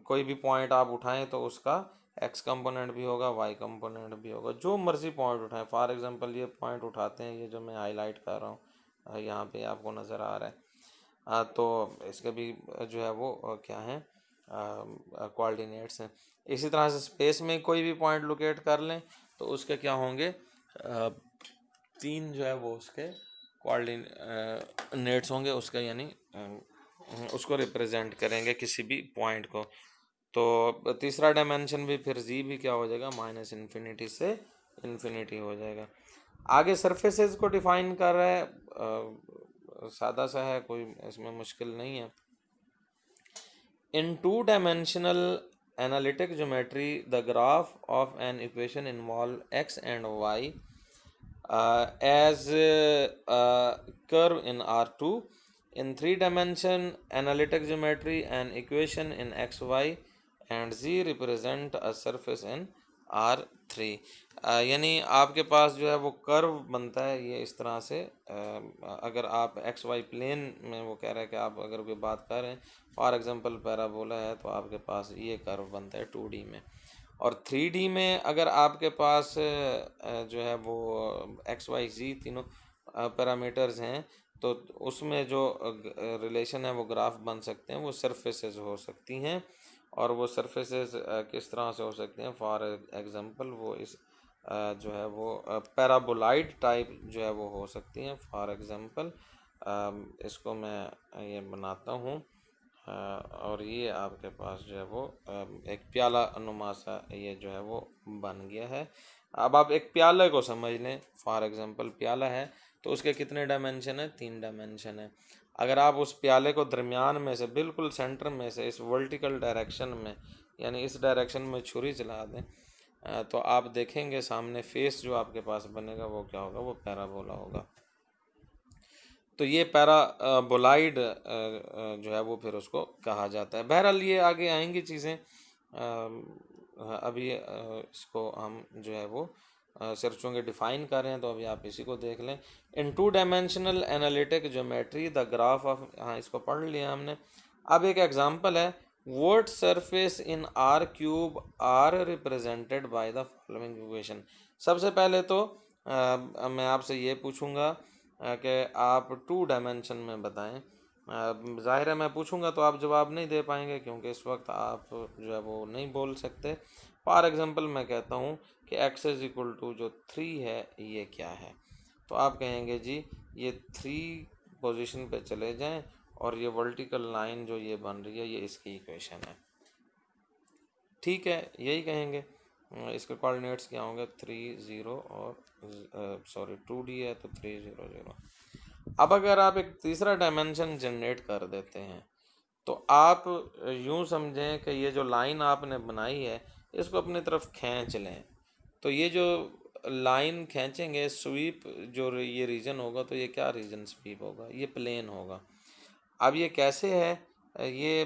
कोई भी पॉइंट आप उठाएं तो उसका एक्स कंपोनेंट भी होगा, वाई कंपोनेंट भी होगा, जो मर्जी पॉइंट उठाएं। फॉर एग्जांपल ये पॉइंट उठाते हैं, ये जो मैं हाईलाइट कर रहा हूँ यहाँ पे आपको नज़र आ रहा है, तो इसके भी जो है वो क्या है, कोऑर्डिनेट्स हैं। इसी तरह से स्पेस में कोई भी पॉइंट लोकेट कर लें तो उसके क्या होंगे, तीन जो है वो उसके कोऑर्डिनेट्स होंगे उसके, यानी उसको रिप्रेजेंट करेंगे किसी भी पॉइंट को। तो तीसरा डायमेंशन भी फिर जी भी क्या हो जाएगा, माइनस इन्फिनिटी से इन्फिनिटी हो जाएगा। आगे सरफेसेस को डिफाइन कर रहा है, सादा सा है, कोई इसमें मुश्किल नहीं है। In two-dimensional analytic geometry, the graph of an equation involve x and y as a curve in R2. In three-dimension analytic geometry, an equation in x, y and z represent a surface in R3। यानी आपके पास जो है वो कर्व बनता है ये इस तरह से, अगर आप एक्स वाई प्लेन में, वो कह रहा है कि आप अगर कोई बात कर रहे हैं, फॉर एग्जांपल पैराबोला है, तो आपके पास ये कर्व बनता है 2D में। और 3D में अगर आपके पास जो है वो एक्स वाई जी तीनों पैरामीटर्स हैं, तो उसमें जो रिलेशन है वो ग्राफ बन सकते हैं, वो सरफेसेस हो सकती हैं। और वो सरफेसेस किस तरह से हो सकते हैं, फॉर एग्जांपल वो इस जो है वो पैराबोलाइड टाइप जो है वो हो सकती हैं। फॉर एग्जांपल इसको मैं ये बनाता हूँ, और ये आपके पास जो है वो एक प्याला नुमा सा ये जो है वो बन गया है। अब आप एक प्याले को समझ लें, फॉर एग्जांपल प्याला है तो उसके कितने डायमेंशन है, 3 डायमेंशन है। अगर आप उस प्याले को दरमियान में से, बिल्कुल सेंटर में से, इस वर्टिकल डायरेक्शन में, यानी इस डायरेक्शन में छुरी चला दें, तो आप देखेंगे सामने फेस जो आपके पास बनेगा वो क्या होगा, वो पैराबोला होगा। तो ये पैराबोलाइड जो है वो फिर उसको कहा जाता है। बहरहाल ये आगे आएंगी चीज़ें, अभी इसको हम जो है वो सिर्फ चूँकि डिफाइन कर रहे हैं, तो अभी आप इसी को देख लें। In two dimensional analytic geometry the graph of, हाँ इसको पढ़ लिया हमने। अब एक एग्जांपल है, what surface in R cube R represented by the following equation. सबसे पहले तो मैं आपसे ये पूछूंगा कि आप 2 डायमेंशन में बताएं। ज़ाहिर है मैं पूछूंगा तो आप जवाब नहीं दे पाएंगे, क्योंकि इस वक्त आप जो है वो नहीं बोल सकते। फॉर एग्जांपल मैं कहता हूँ कि x इज इक्वल टू जो 3 है ये क्या है, तो आप कहेंगे जी ये 3 पोजीशन पे चले जाएं और ये वर्टिकल लाइन जो ये बन रही है ये इसकी इक्वेशन है। ठीक है, यही कहेंगे। इसके कोऑर्डिनेट्स क्या होंगे, 3 0 और सॉरी 2D है तो 3 0 0। अब अगर आप एक तीसरा डायमेंशन जनरेट कर देते हैं, तो आप यूं समझें कि ये जो लाइन आपने बनाई है इसको अपनी तरफ खींच लें। तो ये जो लाइन खींचेंगे, स्वीप जो ये रीजन होगा, तो ये क्या रीजन स्वीप होगा, ये प्लेन होगा। अब ये कैसे है, ये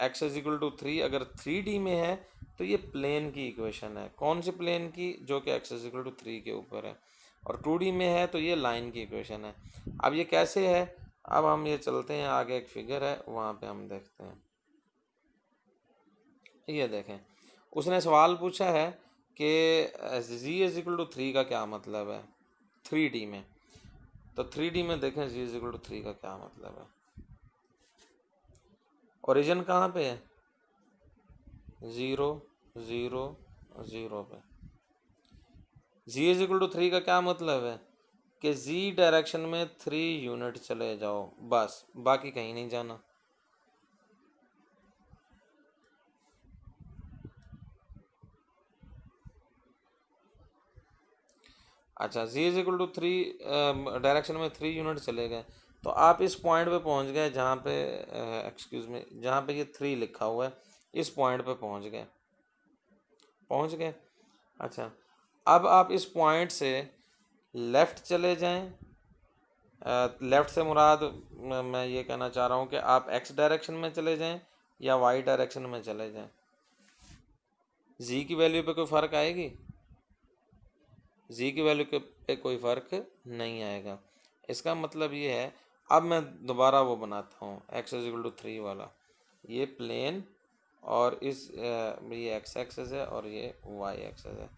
एक्स इज इक्वल टू 3 अगर 3D में है तो ये प्लेन की इक्वेशन है। कौन सी प्लेन की, जो कि एक्स इज इक्वल टू 3 के ऊपर है। और 2D में है तो ये लाइन की इक्वेशन है। अब ये कैसे है, अब हम ये चलते हैं आगे, एक फिगर है वहाँ पे हम देखते हैं। ये देखें, उसने सवाल पूछा है कि जी इज इक्वल टू 3 का क्या मतलब है 3D में। तो 3D में देखें जी इज इक्वल टू 3 का क्या मतलब है। ओरिजिन कहाँ पे है, 0 0 0 पे। जी इज इक्वल टू 3 का क्या मतलब है कि जी डायरेक्शन में 3 यूनिट चले जाओ, बस, बाकी कहीं नहीं जाना। अच्छा, जी इज इक्वल टू 3 डायरेक्शन में 3 यूनिट चले गए, तो आप इस पॉइंट पे पहुंच गए जहाँ पे एक्सक्यूज मी, जहाँ पे ये 3 लिखा हुआ है, इस पॉइंट पे पहुंच गए। अच्छा, अब आप इस पॉइंट से लेफ़्ट चले जाएं लेफ़्ट से मुराद मैं ये कहना चाह रहा हूँ कि आप एक्स डायरेक्शन में चले जाएं या वाई डायरेक्शन में चले जाएं, जी की वैल्यू पे कोई फ़र्क आएगी? जी की वैल्यू के पे कोई फ़र्क नहीं आएगा। इसका मतलब ये है, अब मैं दोबारा वो बनाता हूँ एक्स इज इक्वल टू 3 वाला, ये प्लेन और ये एक्स एक्सेस है और ये वाई एक्सेस है,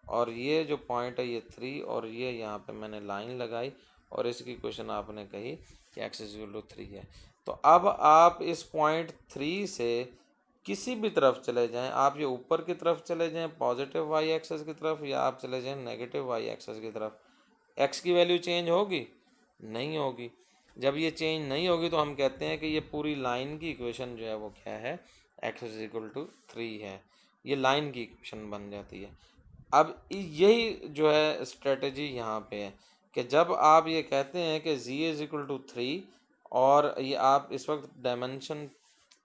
और ये जो पॉइंट है ये 3, और ये यहाँ पे मैंने लाइन लगाई और इसकी इक्वेशन आपने कही कि एक्स इज इक्वल टू 3 है। तो अब आप इस पॉइंट 3 से किसी भी तरफ चले जाएं, आप ये ऊपर की तरफ चले जाएं पॉजिटिव वाई एक्सेस की तरफ, या आप चले जाएं नेगेटिव वाई एक्सेस की तरफ, एक्स की वैल्यू चेंज होगी? नहीं होगी। जब ये चेंज नहीं होगी तो हम कहते हैं कि ये पूरी लाइन की इक्वेशन जो है वो क्या है, एक्स इज इक्वल टू 3 है। ये लाइन की इक्वेशन बन जाती है। अब यही जो है स्ट्रेटजी यहाँ पे है कि जब आप ये कहते हैं कि z इज इक्वल टू 3 और ये आप इस वक्त डायमेंशन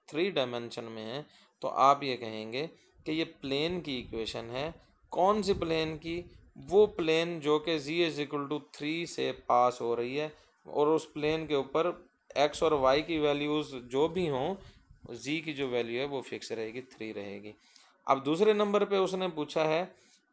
3 डायमेंशन में है, तो आप ये कहेंगे कि ये प्लेन की इक्वेशन है। कौन सी प्लेन की? वो प्लेन जो कि z इज इक्वल टू 3 से पास हो रही है, और उस प्लेन के ऊपर x और y की वैल्यूज़ जो भी हों, z की जो वैल्यू है वो फिक्स रहेगी, 3 रहेगी। अब दूसरे नंबर पे उसने पूछा है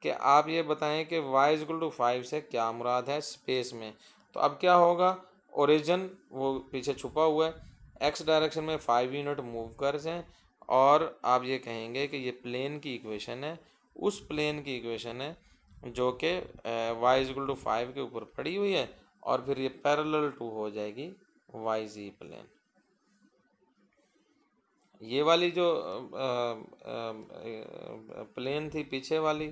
कि आप ये बताएं कि y इज इक्वल टू 5 से क्या मुराद है स्पेस में। तो अब क्या होगा, ओरिजिन वो पीछे छुपा हुआ है, एक्स डायरेक्शन में 5 यूनिट मूव कर जाएं, और आप ये कहेंगे कि ये प्लेन की इक्वेशन है, उस प्लेन की इक्वेशन है जो कि y इज इक्वल टू 5 के ऊपर पड़ी हुई है, और फिर ये पैरेलल टू हो जाएगी वाई जी प्लेन। ये वाली जो प्लेन थी पीछे वाली,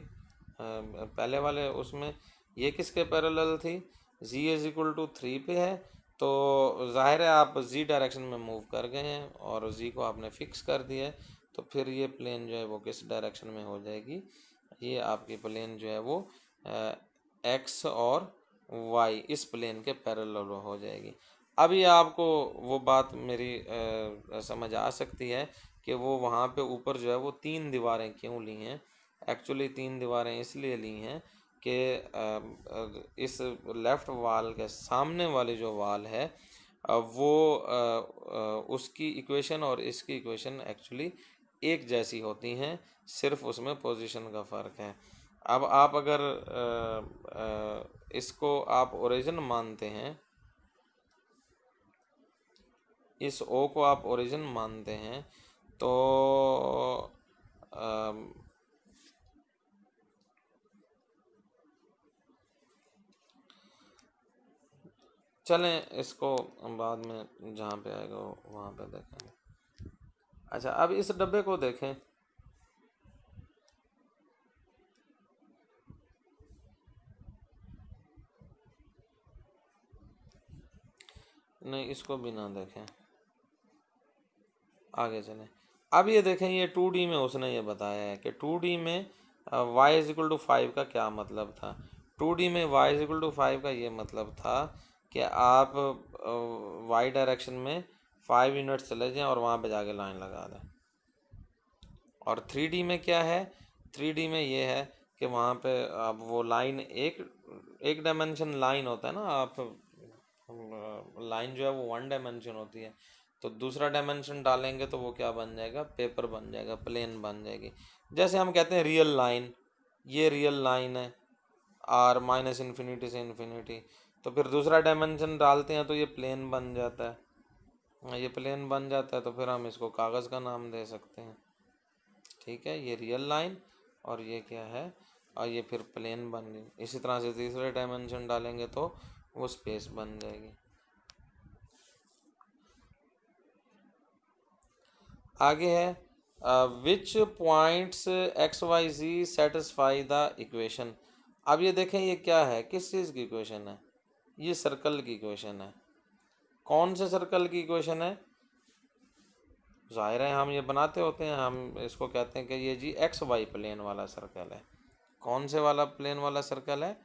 पहले वाले उसमें, ये किसके पैरेलल थी? z इज इक्वल टू 3 पे है, तो जाहिर है आप z डायरेक्शन में मूव कर गए हैं और z को आपने फिक्स कर दिया है, तो फिर ये प्लेन जो है वो किस डायरेक्शन में हो जाएगी? ये आपकी प्लेन जो है वो x और y इस प्लेन के पैरेलल हो जाएगी। अब ये आपको वो बात मेरी समझ आ सकती है कि वो वहाँ पे ऊपर जो है वो 3 दीवारें क्यों ली हैं। एक्चुअली 3 दीवारें इसलिए ली हैं कि इस लेफ़्ट वाल के सामने वाली जो वाल है उसकी इक्वेशन और इसकी इक्वेशन एक्चुअली एक जैसी होती हैं, सिर्फ उसमें पोजीशन का फ़र्क है। अब आप अगर इसको आप ओरिजिन मानते हैं, इस ओ को आप ओरिजिन मानते हैं, तो चलें इसको बाद में जहाँ पे आएगा वहाँ पे देखेंगे। अच्छा, अब इस डब्बे को देखें। नहीं, इसको भी ना देखें, आगे चलें। अब ये देखें, ये 2D में उसने ये बताया है कि 2D में y इज इक्वल टू 5 का क्या मतलब था। 2D में y इज इक्वल टू 5 का ये मतलब था कि आप y डायरेक्शन में 5 यूनिट चले जाएं और वहाँ पे जाके लाइन लगा दें। और 3D में क्या है? 3D में ये है कि वहाँ पे आप वो लाइन एक डायमेंशन लाइन होता है ना, आप लाइन जो है वो 1 डायमेंशन होती है, तो दूसरा डायमेंशन डालेंगे तो वो क्या बन जाएगा? पेपर बन जाएगा, प्लेन बन जाएगी। जैसे हम कहते हैं रियल लाइन, ये रियल लाइन है आर माइनस इन्फिनिटी से इन्फिनिटी, तो फिर दूसरा डायमेंशन डालते हैं तो ये प्लेन बन जाता है। ये प्लेन बन जाता है तो फिर हम इसको कागज़ का नाम दे सकते हैं। ठीक है, ये रियल लाइन और ये क्या है, और ये फिर प्लेन बन गई। इसी तरह से तीसरे डायमेंशन डालेंगे तो वो स्पेस बन जाएगी। आगे है which points x y z satisfy the equation. अब ये देखें, ये क्या है, किस चीज़ की इक्वेशन है? ये सर्कल की इक्वेशन है। कौन से सर्कल की इक्वेशन है? ज़ाहिर है हम ये बनाते होते हैं, हम इसको कहते हैं कि ये जी एक्स वाई प्लेन वाला सर्कल है। कौन से वाला प्लेन वाला सर्कल है?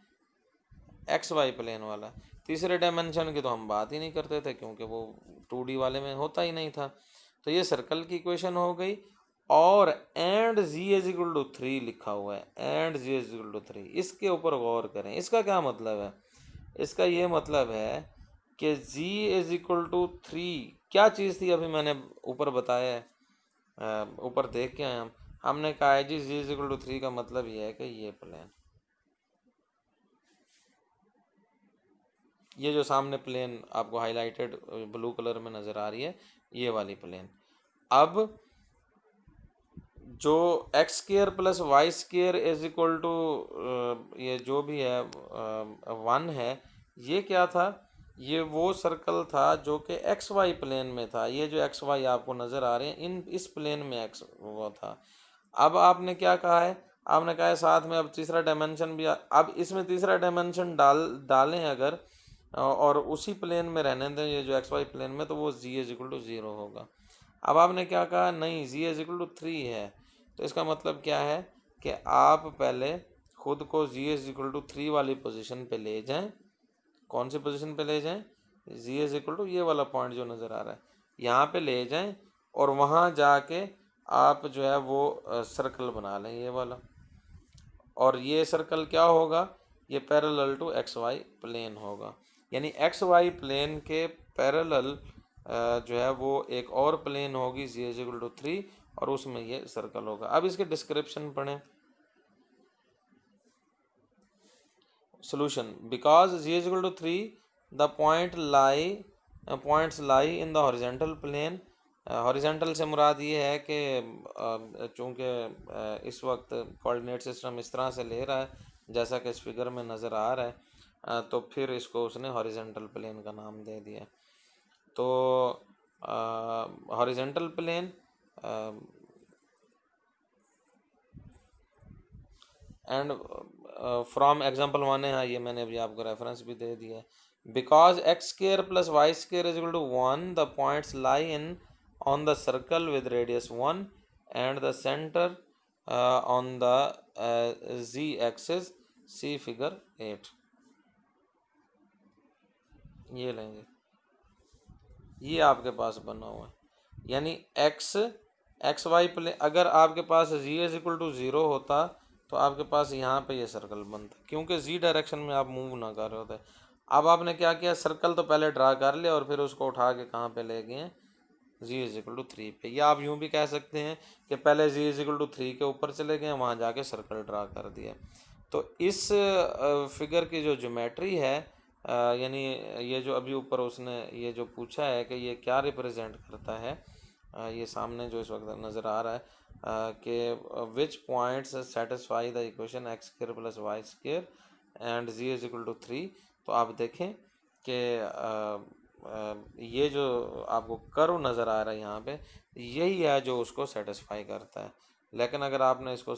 एक्स वाई प्लेन वाला। तीसरे डायमेंशन की तो हम बात ही नहीं करते थे क्योंकि वो 2D वाले में होता ही नहीं था। तो ये सर्कल की इक्वेशन हो गई, और and z is equal to 3 लिखा हुआ है, and z is equal to 3। इसके ऊपर गौर करें, इसका क्या मतलब है? इसका ये मतलब है कि z इज इक्वल टू 3, क्या चीज़ थी अभी मैंने ऊपर बताया है, ऊपर देख के आए हम, हमने कहा है जी z इज इक्वल टू 3 का मतलब ये है कि ये प्लेन, ये जो सामने प्लेन आपको हाईलाइटेड ब्लू कलर में नज़र आ रही है, ये वाली प्लेन। अब जो x square plus y square is equal to ये जो भी है 1 है, ये क्या था, ये वो सर्कल था जो कि एक्स वाई प्लेन में था। ये जो एक्स वाई आपको नज़र आ रहे हैं, इन इस प्लेन में एक्स वो था। अब आपने क्या कहा है, आपने कहा है साथ में अब तीसरा डायमेंशन भी अब इसमें तीसरा डायमेंशन डालें अगर, और उसी प्लेन में रहने दें ये जो एक्स वाई प्लेन में, तो वो जी इज इक्वल टू 0 होगा। अब आपने क्या कहा, नहीं जी इज इक्वल टू 3 है, तो इसका मतलब क्या है कि आप पहले खुद को जी इज इक्वल टू 3 वाली पोजीशन पे ले जाएं। कौन सी पोजीशन पे ले जाएं, जी इज इक्वल टू ये वाला पॉइंट जो नज़र आ रहा है, यहाँ पे ले जाएं, और वहाँ जाके आप जो है वो सर्कल बना लें ये वाला, और ये सर्कल क्या होगा, ये parallel to x y plane होगा। यानी एक्स वाई प्लेन के पैरेलल जो है वो एक और प्लेन होगी जी इज इक्वल टू 3, और उसमें ये सर्कल होगा। अब इसके डिस्क्रिप्शन पढ़ें। Solution, because z is equal to 3 the points lie in the horizontal plane. Horizontal से मुराद ये है कि चूँकि इस वक्त कोऑर्डिनेट सिस्टम इस तरह से ले रहा है जैसा कि इस फिगर में नज़र आ रहा है, तो फिर इसको उसने हॉरिजेंटल प्लेन का नाम दे दिया। तो horizontal plane and from example 1 है, हाँ ये मैंने अभी आपको रेफरेंस भी दे दिया है। Because x square plus y square is equal to 1 the points lie in on the circle with radius 1 and the centre on the z axis, see figure 8। ये लेंगे, ये आपके पास बना हुआ है, यानी एक्स वाई प्लेन, अगर आपके पास जी इज इक्वल टू 0 होता तो आपके पास यहाँ पे ये सर्कल बनता, क्योंकि जी डायरेक्शन में आप मूव ना कर रहे होते। अब आपने क्या किया, सर्कल तो पहले ड्रा कर लिया और फिर उसको उठा के कहाँ पे ले गए, जी इज इक्वल टू 3 पे। या आप यूँ भी कह सकते हैं कि पहले जी इज इक्वल टू 3 के ऊपर चले गए, वहाँ जाके सर्कल ड्रा कर दिया। तो इस फिगर की जो ज्योमेट्री है, यानी ये जो अभी ऊपर उसने ये जो पूछा है कि ये क्या रिप्रेजेंट करता है, ये सामने जो इस वक्त नज़र आ रहा है कि which points satisfy the equation x square plus y square and z is equal to 3। तो आप देखें कि ये जो आपको कर्व नज़र आ रहा है यहाँ पे, यही है जो उसको सेटिस्फाई करता है। लेकिन अगर आपने इसको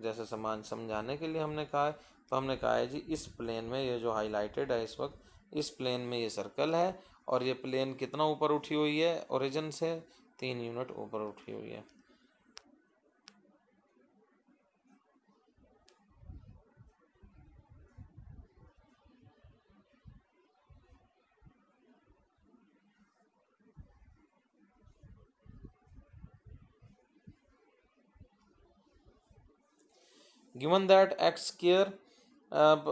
जैसे समान समझाने के लिए हमने कहा है, तो हमने कहा है जी इस प्लेन में ये जो हाईलाइटेड है इस वक्त, इस प्लेन में ये सर्कल है, और ये प्लेन कितना ऊपर उठी हुई है ओरिजिन से, 3 यूनिट ऊपर उठी हुई है। गिवन दैट एक्स स्क्र, अब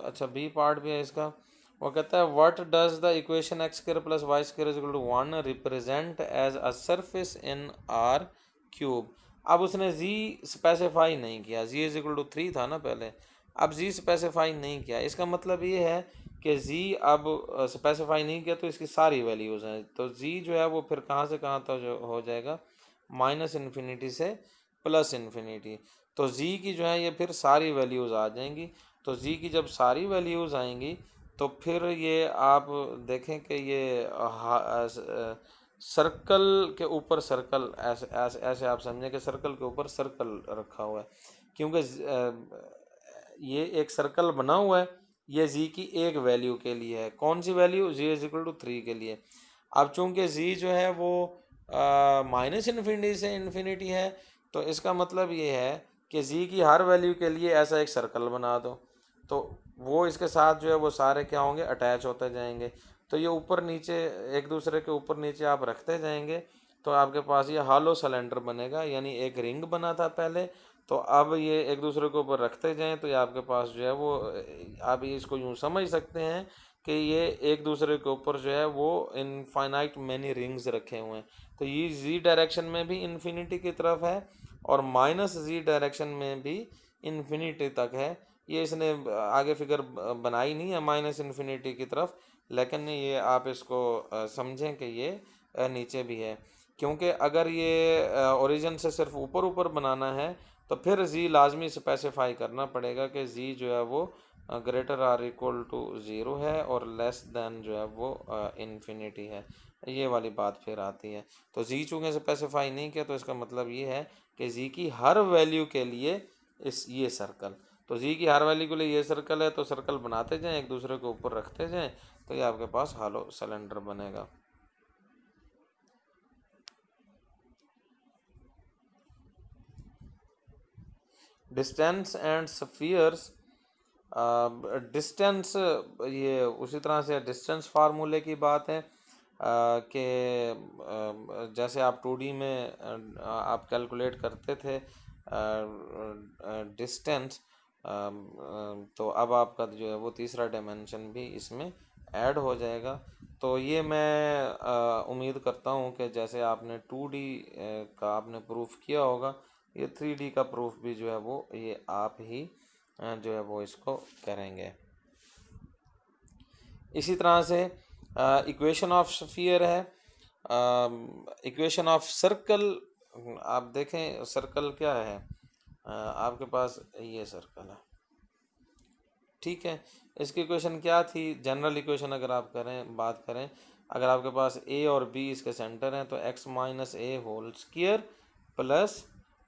अच्छा बी पार्ट भी है इसका। वो कहता है what does the equation x square plus y square is equal to 1 represent as a surface in R cube. अब उसने जी स्पेसिफाई नहीं किया, जी इज इक्वल टू 3 था ना पहले, अब जी स्पेसिफाई नहीं किया। इसका मतलब ये है कि जी अब स्पेसिफाई नहीं किया तो इसकी सारी वैल्यूज़ हैं, तो जी जो है वो फिर कहाँ से कहाँ तक जो हो जाएगा, माइनस इन्फिनिटी से प्लस इन्फिनिटी। तो जी की जो है ये फिर सारी वैल्यूज़ आ जाएंगी। तो जी की जब सारी वैल्यूज़ आएंगी तो फिर ये आप देखें कि ये सर्कल के ऊपर सर्कल, ऐसे ऐसे ऐसे आप समझें कि सर्कल के ऊपर सर्कल रखा हुआ है, क्योंकि ये एक सर्कल बना हुआ है, ये जी की एक वैल्यू के लिए है। कौन सी value, z is equal to 3 के लिए। अब चूंकि जी जो है वो माइनस इन्फिनिटी से इन्फिनिटी है, तो इसका मतलब ये है कि जी की हर वैल्यू के लिए ऐसा एक सर्कल बना दो, तो वो इसके साथ जो है वो सारे क्या होंगे, अटैच होते जाएंगे। तो ये ऊपर नीचे एक दूसरे के ऊपर नीचे आप रखते जाएंगे, तो आपके पास ये हॉलो सिलेंडर बनेगा, यानी एक रिंग बना था पहले, तो अब ये एक दूसरे के ऊपर रखते जाएं तो ये आपके पास जो है वो, आप इसको यूँ समझ सकते हैं कि ये एक दूसरे के ऊपर जो है वो इनफाइनाइट मैनी रिंग्स रखे हुए हैं। तो ये जी डायरेक्शन में भी इन्फिनिटी की तरफ है और माइनस जी डायरेक्शन में भी इन्फिनिटी तक है। ये इसने आगे फिगर बनाई नहीं है माइनस इन्फिनिटी की तरफ, लेकिन ये आप इसको समझें कि ये नीचे भी है, क्योंकि अगर ये ओरिजिन से सिर्फ ऊपर ऊपर बनाना है तो फिर जी लाजमी स्पेसिफाई करना पड़ेगा कि जी जो है वो greater or equal to zero है और लेस देन जो है वो इन्फिनिटी है। ये वाली बात फिर आती है। तो जी चूँकि स्पेसिफाई नहीं किया तो इसका मतलब ये है कि जी की हर वैल्यू के लिए ये सर्कल, तो जी की हर वैल्यू के लिए ये सर्कल है, तो सर्कल बनाते जाएं, एक दूसरे के ऊपर रखते जाएं, तो ये आपके पास हॉलो सिलेंडर बनेगा। डिस्टेंस एंड स्फीयर्स, डिस्टेंस ये उसी तरह से डिस्टेंस फार्मूले की बात है कि जैसे आप 2D में आप कैलकुलेट करते थे डिस्टेंस, तो अब आपका जो है वो तीसरा डायमेंशन भी इसमें ऐड हो जाएगा। तो ये मैं उम्मीद करता हूँ कि जैसे आपने 2D का आपने प्रूफ किया होगा, ये 3D का प्रूफ भी जो है वो ये आप ही जो है वो इसको करेंगे। इसी तरह से इक्वेशन ऑफ स्फीयर है, इक्वेशन ऑफ सर्कल। आप देखें सर्कल क्या है, आपके पास ये सर्कल है, ठीक है। इसकी इक्वेशन क्या थी, जनरल इक्वेशन अगर आप करें बात करें, अगर आपके पास ए और बी इसके सेंटर हैं तो x minus a whole square plus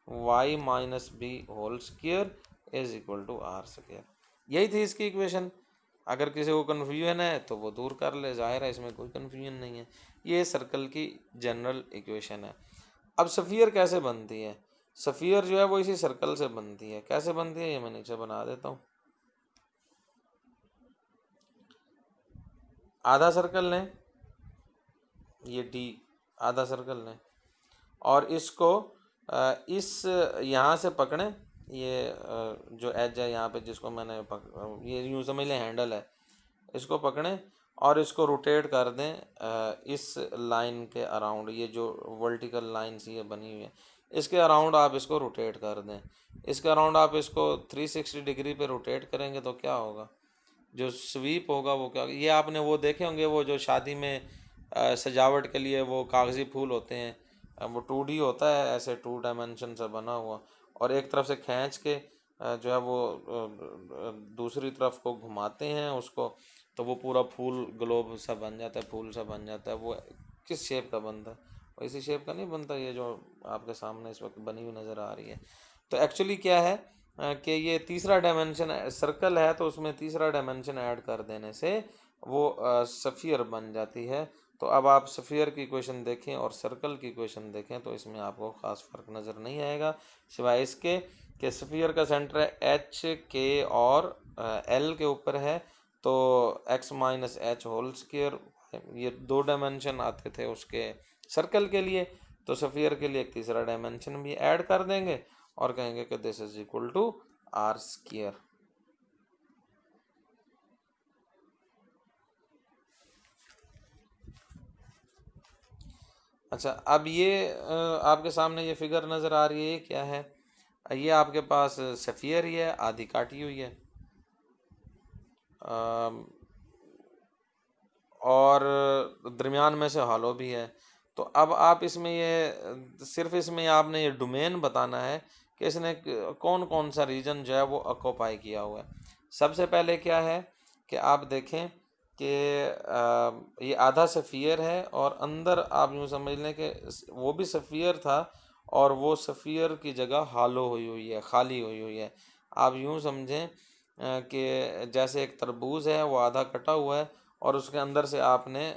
y minus b whole square is equal to r square. यही थी इसकी इक्वेशन। अगर किसी को कन्फ्यूजन है तो वो दूर कर ले, जाहिर है इसमें कोई कन्फ्यूजन नहीं है। ये सर्कल की जनरल इक्वेशन है। अब सफ़ियर कैसे बनती है, सफ़ियर जो है वो इसी सर्कल से बनती है। कैसे बनती है ये मैं नीचे बना देता हूँ। आधा सर्कल लें, ये डी आधा सर्कल लें और इसको इस यहाँ से पकड़ें, ये जो एज है यहाँ पे जिसको मैंने ये यूँ समझ लें हैंडल है, इसको पकड़ें और इसको रोटेट कर दें इस लाइन के अराउंड। ये जो वर्टिकल लाइन सी ये बनी हुई है इसके अराउंड आप इसको रोटेट कर दें। इसके अराउंड आप इसको 360 डिग्री पे रोटेट करेंगे तो क्या होगा, जो स्वीप होगा वो क्या, ये आपने वो देखे होंगे वो जो शादी में सजावट के लिए वो कागज़ी फूल होते हैं, वो 2D होता है ऐसे 2 डायमेंशन से बना हुआ, और एक तरफ से खींच के जो है वो दूसरी तरफ को घुमाते हैं उसको, तो वो पूरा फूल ग्लोब सा बन जाता है, फूल सा बन जाता है। वो किस शेप का बनता है, वैसी शेप का नहीं बनता ये जो आपके सामने इस वक्त बनी हुई नज़र आ रही है। तो एक्चुअली क्या है कि ये तीसरा डायमेंशन सर्कल है, तो उसमें तीसरा डायमेंशन ऐड कर देने से वो सफ़ियर बन जाती है। तो अब आप सफ़ियर की इक्वेशन देखें और सर्कल की इक्वेशन देखें तो इसमें आपको ख़ास फ़र्क नज़र नहीं आएगा, सिवाय इसके कि सफ़ियर का सेंटर है एच के और एल के ऊपर है, तो x minus h whole square, ये 2 डायमेंशन आते थे उसके सर्कल के लिए, तो सफ़ियर के लिए एक तीसरा डायमेंशन भी ऐड कर देंगे और कहेंगे कि this is equal to r square. अच्छा, अब ये आपके सामने ये फिगर नज़र आ रही है, ये क्या है, ये आपके पास सफ़ियर ही है, आधी काटी हुई है, और दरमियान में से हॉलो भी है। तो अब आप इसमें ये सिर्फ इसमें आपने ये डोमेन बताना है कि इसने कौन कौन सा रीजन जो है वो ऑक्यूपाई किया हुआ है। सबसे पहले क्या है कि आप देखें कि ये आधा सफ़ियर है और अंदर आप यूँ समझ लें कि वो भी सफ़ियर था और वो सफ़ियर की जगह हॉलो हुई हुई है, खाली हुई हुई है। आप यूँ समझें कि जैसे एक तरबूज है वो आधा कटा हुआ है और उसके अंदर से आपने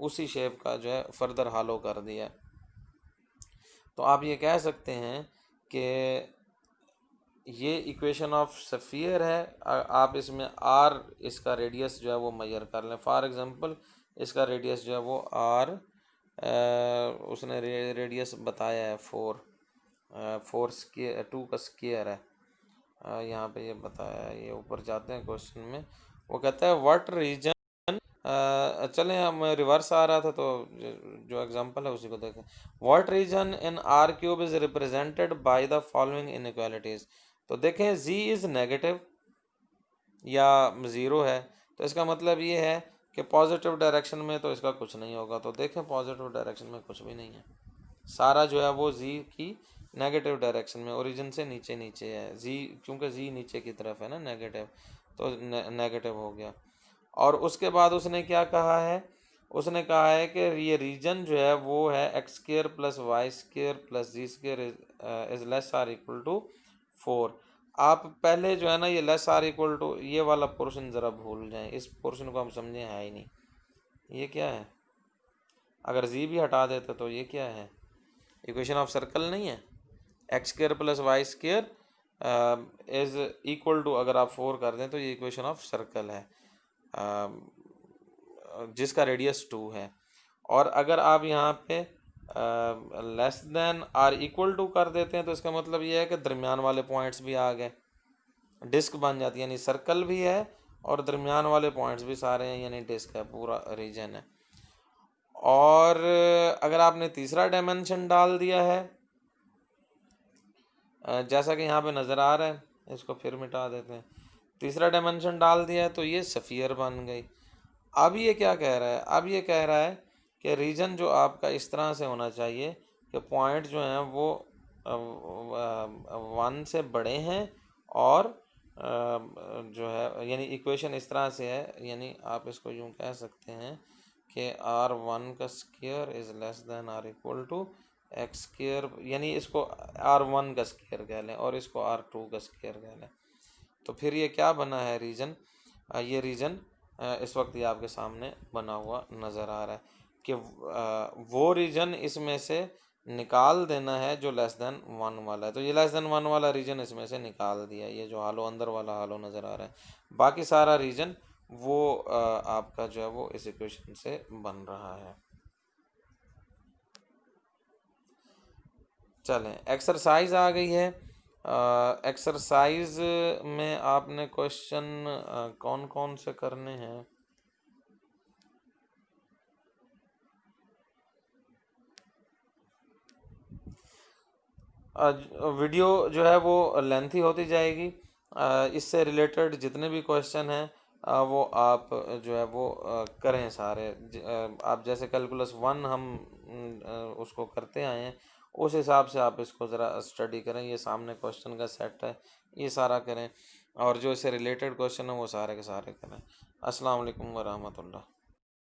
उसी शेप का जो है फर्दर हॉलो कर दिया। तो आप ये कह सकते हैं कि ये इक्वेशन ऑफ सफ़ियर है। आप इसमें आर इसका रेडियस जो है वो मेजर कर लें। फॉर एग्जांपल इसका रेडियस जो है वो आर, उसने रेडियस बताया है 4, 4 स्क्वायर 2 का स्क्वायर है। यहाँ पे ये बताया है, ये ऊपर जाते हैं क्वेश्चन में, वो कहता है व्हाट रीजन चलें, हम रिवर्स आ रहा था तो जो एग्जांपल है उसी को देखें। What region in R cube is represented by the following inequalities. तो देखें जी इज नेगेटिव या ज़ीरो है, तो इसका मतलब ये है कि पॉजिटिव डायरेक्शन में तो इसका कुछ नहीं होगा। तो देखें पॉजिटिव डायरेक्शन में कुछ भी नहीं है, सारा जो है वो जी की नेगेटिव डायरेक्शन में, ओरिजिन से नीचे नीचे है जी, क्योंकि जी नीचे की तरफ है ना नेगेटिव, तो नेगेटिव हो गया। और उसके बाद उसने क्या कहा है, उसने कहा है कि ये रीजन जो है वो है x square plus y square plus z square is less or equal to 4। आप पहले जो है ना ये लेस आर इक्वल टू ये वाला पोर्शन ज़रा भूल जाएं, इस पोर्शन को हम समझे है ही नहीं। ये क्या है, अगर जी भी हटा देते तो ये क्या है, इक्वेशन ऑफ सर्कल नहीं है। X square plus y square is equal to, अगर आप 4 कर दें तो ये इक्वेशन ऑफ सर्कल है जिसका रेडियस 2 है। और अगर आप यहाँ पे less than or equal to कर देते हैं तो इसका मतलब ये है कि दरमियान वाले पॉइंट्स भी आ गए, डिस्क बन जाती है, यानी सर्कल भी है और दरमियान वाले पॉइंट्स भी सारे हैं, यानी डिस्क है, पूरा रीजन है। और अगर आपने तीसरा डायमेंशन डाल दिया है जैसा कि यहाँ पे नज़र आ रहा है, इसको फिर मिटा देते हैं, तीसरा डायमेंशन डाल दिया है तो ये सफ़ियर बन गई। अब ये क्या कह रहा है, अब ये कह रहा है कि रीजन जो आपका इस तरह से होना चाहिए कि पॉइंट जो हैं वो 1 से बड़े हैं, और जो है यानी इक्वेशन इस तरह से है, यानी आप इसको यूँ कह सकते हैं कि R1 का square is less than or equal to x square, यानी इसको R1 का स्क्वायर कह लें और इसको R2 का स्क्वायर कह लें। तो फिर ये क्या बना है रीजन, ये रीजन इस वक्त ये आपके सामने बना हुआ नज़र आ रहा है कि वो रीजन इसमें से निकाल देना है जो लेस देन 1 वाला है। तो ये लेस देन 1 वाला रीजन इसमें से निकाल दिया, ये जो हालो अंदर वाला हालो नज़र आ रहा है। बाकी सारा रीजन वो आपका जो है वो इस इक्वेशन से बन रहा है। चलें, एक्सरसाइज आ गई है। एक्सरसाइज में आपने क्वेश्चन कौन कौन से करने हैं। वीडियो जो है वो लेंथी होती जाएगी, इससे रिलेटेड जितने भी क्वेश्चन हैं वो आप जो है वो करें सारे। आप जैसे कैलकुलस 1 हम उसको करते आए हैं, उस हिसाब से आप इसको ज़रा स्टडी करें। ये सामने क्वेश्चन का सेट है, ये सारा करें, और जो इससे रिलेटेड क्वेश्चन है वो सारे के सारे करें। अस्सलाम वालेकुम व रहमतुल्लाह।